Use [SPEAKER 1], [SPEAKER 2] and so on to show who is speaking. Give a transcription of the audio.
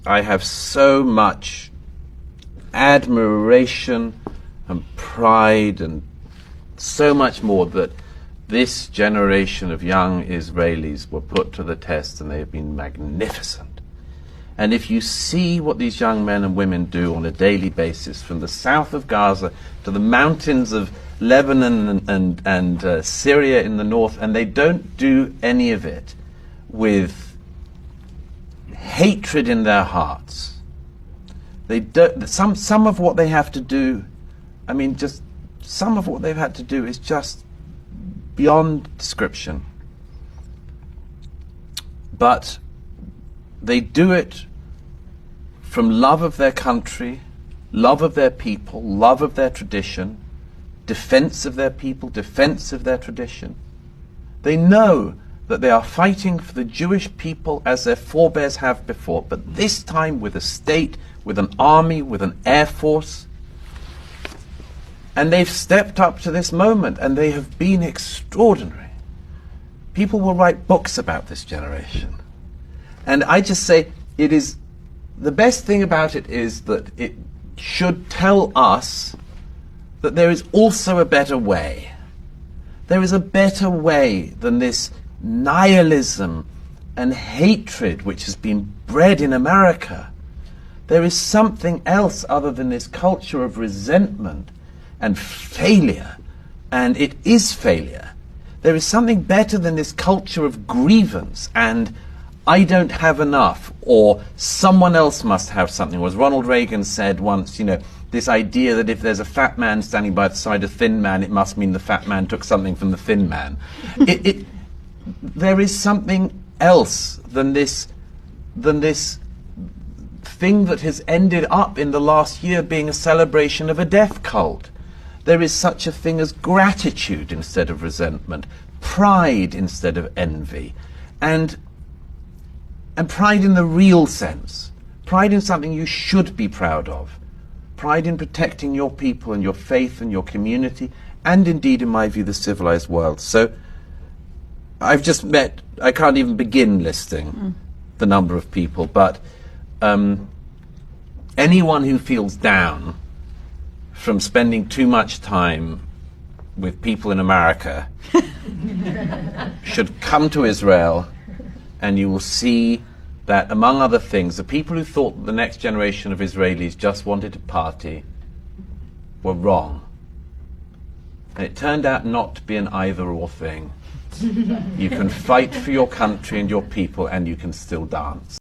[SPEAKER 1] I have so much admiration and pride and so much more that this generation of young Israelis were put to the test, and they have been magnificent. And if you see what these young men and women do on a daily basis, from the south of Gaza to the mountains of Lebanon and Syria in the north, and they don't do any of it with hatred in their hearts. They don't. Some of what they have to do, I mean, just some of what they've had to do is just beyond description. But they do it from love of their country, love of their people, love of their tradition, defense of their people, defense of their tradition. They know that they are fighting for the Jewish people as their forebears have before, but this time with a state, with an army, with an air force. And they've stepped up to this moment, and they have been extraordinary. People will write books about this generation. And I just say, it is, the best thing about it is that it should tell us that there is also a better way. There is a better way than this nihilism and hatred which has been bred in America. There is something else other than this culture of resentment and failure, and it is failure. There is something better than this culture of grievance and I don't have enough, or someone else must have something. Or as Ronald Reagan said once, this idea that if there's a fat man standing by the side of a thin man, it must mean the fat man took something from the thin man. There is something else than this thing that has ended up in the last year being a celebration of a death cult. There is such a thing as gratitude instead of resentment, pride instead of envy, and pride in the real sense, pride in something you should be proud of, pride in protecting your people and your faith and your community, and indeed, in my view, the civilized world. So I've just met, I can't even begin listing the number of people, but anyone who feels down from spending too much time with people in America should come to Israel, and you will see that, among other things, the people who thought that the next generation of Israelis just wanted to party were wrong. And it turned out not to be an either-or thing. You can fight for your country and your people, and you can still dance.